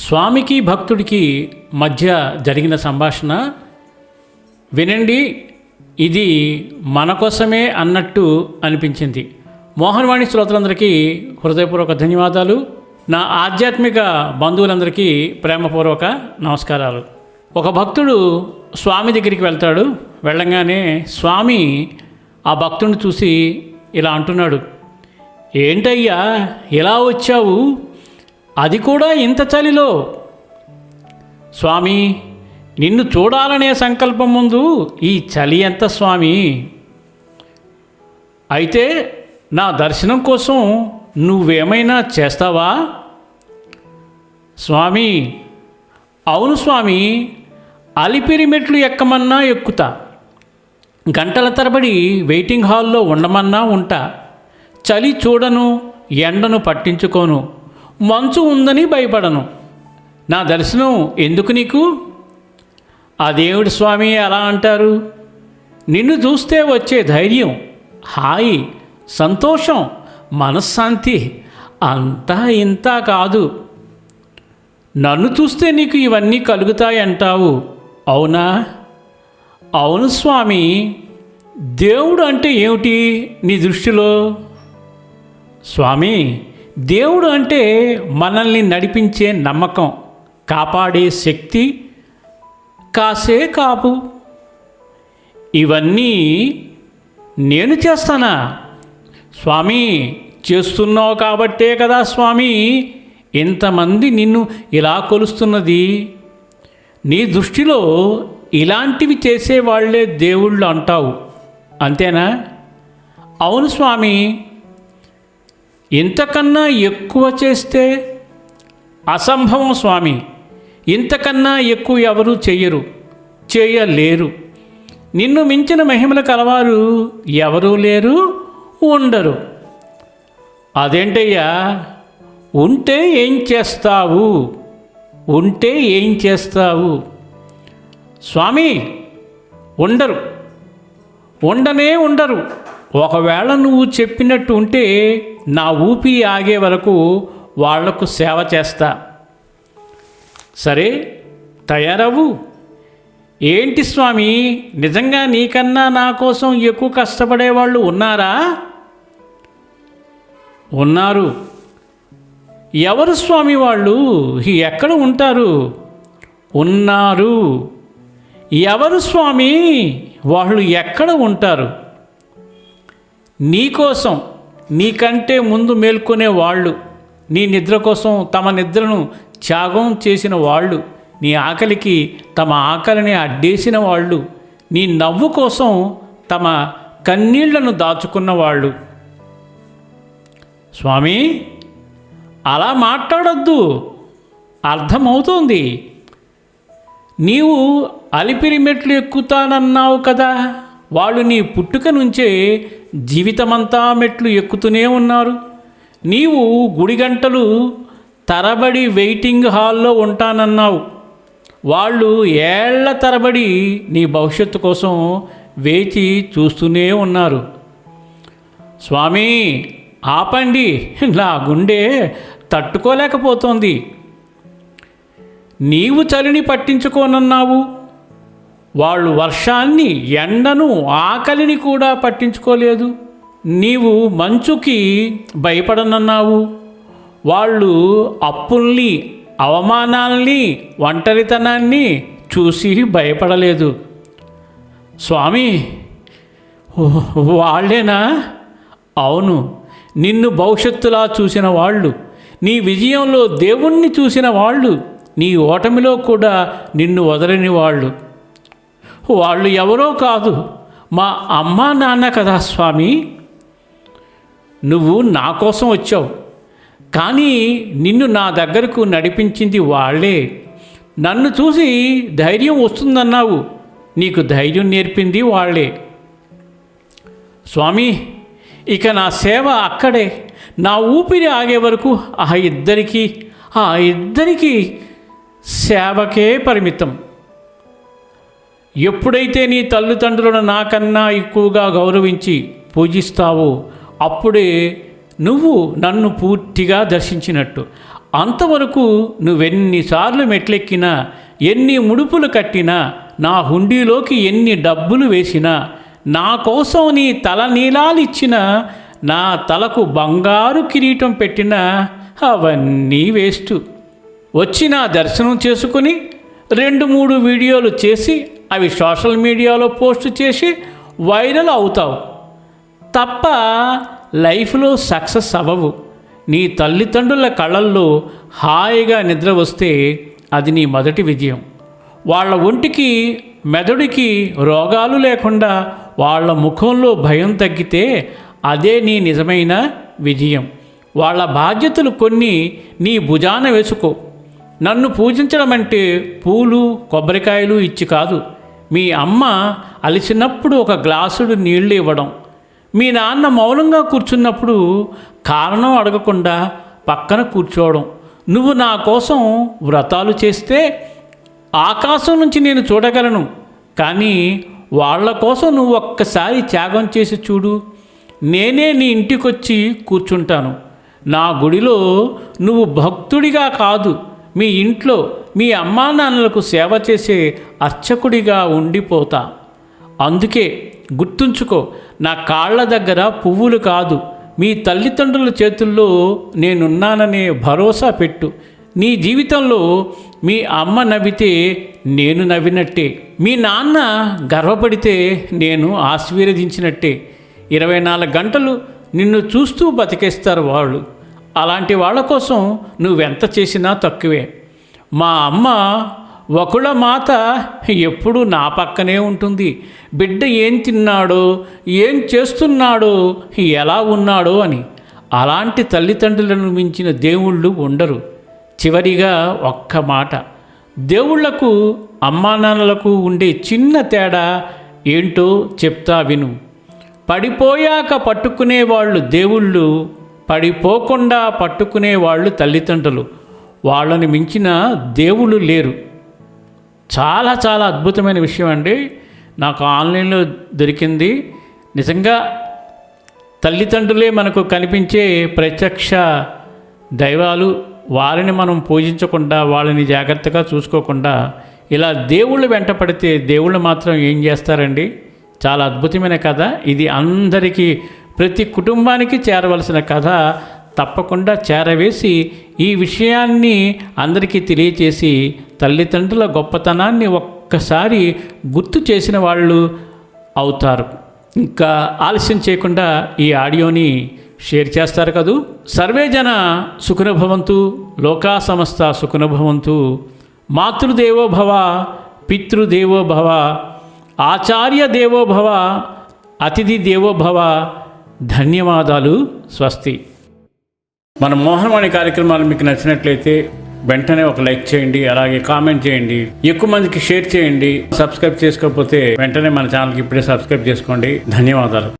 స్వామికి భక్తుడికి మధ్య జరిగిన సంభాషణ వినండి. ఇది మన కోసమే అన్నట్టు అనిపించింది. మోహన్వాణి శ్రోతలందరికీ హృదయపూర్వక ధన్యవాదాలు. నా ఆధ్యాత్మిక బంధువులందరికీ ప్రేమపూర్వక నమస్కారాలు. ఒక భక్తుడు స్వామి దగ్గరికి వెళ్తాడు. వెళ్ళంగానే స్వామి ఆ భక్తుడిని చూసి ఇలా అంటున్నాడు, ఏంటయ్యా ఇలా వచ్చావు, అది కూడా ఇంత చలిలో? స్వామి, నిన్ను చూడాలనే సంకల్పం ముందు ఈ చలి ఎంత స్వామి? అయితే నా దర్శనం కోసం నువ్వేమైనా చేస్తావా? స్వామి, అవును స్వామి, అలిపిరి మెట్లు ఎక్కమన్నా ఎక్కుతా, గంటల తరబడి వెయిటింగ్ హాల్లో ఉండమన్నా ఉంటా, చలి చూడను, ఎండను పట్టించుకోను, మంచు ఉందని భయపడను. నా దర్శనం ఎందుకు నీకు? అదేమిటి స్వామి అలా అంటారు? నిన్ను చూస్తే వచ్చే ధైర్యం, హాయి, సంతోషం, మనశ్శాంతి అంతా ఇంత కాదు. నన్ను చూస్తే నీకు ఇవన్నీ కలుగుతాయంటావు, అవునా? అవును స్వామి. దేవుడు అంటే ఏమిటి నీ దృష్టిలో? స్వామి, దేవుడు అంటే మనల్ని నడిపించే నమ్మకం, కాపాడే శక్తి, కాసే కాపు. ఇవన్నీ నేను చేస్తానా? స్వామి, చేస్తున్నావు కాబట్టే కదా స్వామి ఇంతమంది నిన్ను ఇలా కొలుస్తున్నది. నీ దృష్టిలో ఇలాంటివి చేసేవాళ్లే దేవుళ్ళు అంటావు, అంతేనా? అవును స్వామి. ఇంతకన్నా ఎక్కువ చేస్తే అసంభవం స్వామి. ఇంతకన్నా ఎక్కువ ఎవరూ చెయ్యరు, చేయలేరు. నిన్ను మించిన మహిమలు కలవారు ఎవరూ లేరు, ఉండరు. అదేంటయ్యా, ఉంటే ఏం చేస్తావు? ఉంటే ఏం చేస్తావు? స్వామి, ఉండరు, ఉండనే ఉండరు. ఒకవేళ నువ్వు చెప్పినట్టు ఉంటే నా ఊపిరి ఆగే వరకు వాళ్లకు సేవ చేస్తా. సరే, తయారవ్వు. ఏంటి స్వామి, నిజంగా నీకన్నా నా కోసం ఎక్కువ కష్టపడేవాళ్ళు ఉన్నారా? ఉన్నారు. ఎవరు స్వామి వాళ్ళు? ఎక్కడ ఉంటారు? ఉన్నారు. ఎవరు స్వామి వాళ్ళు? ఎక్కడ ఉంటారు? నీకోసం, నీకంటే ముందు మేల్కొనే వాళ్ళు, నీ నిద్ర కోసం తమ నిద్రను త్యాగం చేసిన వాళ్ళు, నీ ఆకలికి తమ ఆకలిని అడ్డేసిన వాళ్ళు, నీ నవ్వు కోసం తమ కన్నీళ్లను దాచుకున్న వాళ్ళు. స్వామి, అలా మాట్లాడొద్దు, అర్థమవుతోంది. నీవు అలిపిరి మెట్లు ఎక్కుతానన్నావు కదా, వాళ్ళు నీ పుట్టుక నుంచే జీవితమంతా మెట్లు ఎక్కుతూనే ఉన్నారు. నీవు గుడి గంటలు తరబడి వెయిటింగ్ హాల్లో ఉంటానన్నావు. వాళ్ళు ఏళ్ల తరబడి నీ భవిష్యత్తు కోసం వేచి చూస్తూనే ఉన్నారు. స్వామి, ఆపండి, నా గుండె తట్టుకోలేకపోతోంది. నీవు చలిని పట్టించుకోనన్నావు. వాళ్ళు వర్షాన్ని, ఎండను, ఆకలిని కూడా పట్టించుకోలేదు. నీవు మంచుకి భయపడనన్నావు. వాళ్ళు అప్పుల్ని, అవమానాల్ని, ఒంటరితనాన్ని చూసి భయపడలేదు. స్వామి, వాళ్ళేనా? అవును. నిన్ను భవిష్యత్తులా చూసిన వాళ్ళు, నీ విజయంలో దేవుణ్ణి చూసిన వాళ్ళు, నీ ఓటమిలో కూడా నిన్ను వదలని వాళ్ళు. వాళ్ళు ఎవరో కాదు, మా అమ్మా నాన్న కదా స్వామి. నువ్వు నా కోసం వచ్చావు, కానీ నిన్ను నా దగ్గరకు నడిపించింది వాళ్ళే. నన్ను చూసి ధైర్యం వస్తుందన్నావు, నీకు ధైర్యం నేర్పింది వాళ్ళే. స్వామి, ఇక నా సేవ అక్కడే, నా ఊపిరి ఆగే వరకు ఆ ఇద్దరికీ సేవకే పరిమితం. ఎప్పుడైతే నీ తల్లిదండ్రులను నాకన్నా ఎక్కువగా గౌరవించి పూజిస్తావో అప్పుడే నువ్వు నన్ను పూర్తిగా దర్శించినట్టు. అంతవరకు నువ్వెన్నిసార్లు మెట్లెక్కినా, ఎన్ని ముడుపులు కట్టినా, నా హుండీలోకి ఎన్ని డబ్బులు వేసినా, నా కోసం నీ తల నీలాలిచ్చినా, నా తలకు బంగారు కిరీటం పెట్టినా అవన్నీ వేస్ట్. వచ్చి నా దర్శనం చేసుకుని 2-3 వీడియోలు చేసి అవి సోషల్ మీడియాలో పోస్ట్ చేసి వైరల్ అవుతావు తప్ప లైఫ్లో సక్సెస్ అవ్వవు. నీ తల్లిదండ్రుల కళ్ళల్లో హాయిగా నిద్ర వస్తే అది నీ మొదటి విజయం. వాళ్ళ ఒంటికి మెదడుకి రోగాలు లేకుండా వాళ్ళ ముఖంలో భయం తగ్గితే అదే నీ నిజమైన విజయం. వాళ్ళ బాధ్యతలు కొన్ని నీ భుజాన వేసుకో. నన్ను పూజించడం అంటే పూలు కొబ్బరికాయలు ఇచ్చి కాదు. మీ అమ్మ అలిసినప్పుడు ఒక గ్లాసుడు నీళ్లు ఇవ్వడం, మీ నాన్న మౌనంగా కూర్చున్నప్పుడు కారణం అడగకుండా పక్కన కూర్చోవడం. నువ్వు నా కోసం వ్రతాలు చేస్తే ఆకాశం నుంచి నేను చూడగలను, కానీ వాళ్ళ కోసం నువ్వు ఒక్కసారి త్యాగం చేసి చూడు. నేనే నీ ఇంటికొచ్చి కూర్చుంటాను. నా గుడిలో నువ్వు భక్తుడిగా కాదు, మీ ఇంట్లో మీ అమ్మా నాన్నలకు సేవ చేసే అర్చకుడిగా ఉండిపోతా. అందుకే గుర్తుంచుకో, నా కాళ్ళ దగ్గర పువ్వులు కాదు, మీ తల్లిదండ్రుల చేతుల్లో నేనున్నాననే భరోసా పెట్టు. నీ జీవితంలో మీ అమ్మ నవ్వితే నేను నవ్వినట్టే, మీ నాన్న గర్వపడితే నేను ఆశీర్వదించినట్టే. 24 గంటలు నిన్ను చూస్తూ బతికేస్తారు వాళ్ళు. అలాంటి వాళ్ళ కోసం నువ్వెంత చేసినా తక్కువే. మా అమ్మ ఒకళ్ళ మాత ఎప్పుడూ నా పక్కనే ఉంటుంది. బిడ్డ ఏం తిన్నాడో, ఏం చేస్తున్నాడో, ఎలా ఉన్నాడో అని. అలాంటి తల్లిదండ్రులను మించిన దేవుళ్ళు ఉండరు. చివరిగా ఒక్క మాట, దేవుళ్లకు అమ్మా నాన్నలకు ఉండే చిన్న తేడా ఏంటో చెప్తా విను. పడిపోయాక పట్టుకునేవాళ్ళు దేవుళ్ళు, పడిపోకుండా పట్టుకునేవాళ్ళు తల్లిదండ్రులు. వాళ్ళని మించిన దేవుళ్ళు లేరు. చాలా చాలా అద్భుతమైన విషయం అండి. నాకు ఆన్లైన్లో దొరికింది. నిజంగా తల్లిదండ్రులే మనకు కనిపించే ప్రత్యక్ష దైవాలు. వారిని మనం పూజించకుండా, వాళ్ళని జాగ్రత్తగా చూసుకోకుండా ఇలా దేవుళ్ళు వెంట పడితే దేవుళ్ళు మాత్రం ఏం చేస్తారండి? చాలా అద్భుతమైన కథ ఇది. అందరికీ, ప్రతి కుటుంబానికి చేరవలసిన కథ. తప్పకుండా చేరవేసి ఈ విషయాన్ని అందరికీ తెలియచేసి తల్లిదండ్రుల గొప్పతనాన్ని ఒక్కసారి గుర్తు చేసిన వాళ్ళు అవుతారు. ఇంకా ఆలస్యం చేయకుండా ఈ ఆడియోని షేర్ చేస్తారు కదూ. సర్వే జన సుఖినో భవంతు, లోకా సమస్త సుఖినో భవంతు. మాతృదేవో భవ, పితృదేవో భవ, ఆచార్య దేవో భవ, అతిథి దేవో భవ. ధన్యవాదాలు. స్వస్తి. మన మోహనవాణి కార్యక్రమాలు మీకు నచ్చినట్లయితే వెంటనే ఒక లైక్ చేయండి, అలాగే కామెంట్ చేయండి, ఎక్కువ మందికి షేర్ చేయండి. సబ్స్క్రైబ్ చేసుకోకపోతే వెంటనే మన ఛానల్కి ఇప్పుడే సబ్స్క్రైబ్ చేసుకోండి. ధన్యవాదాలు.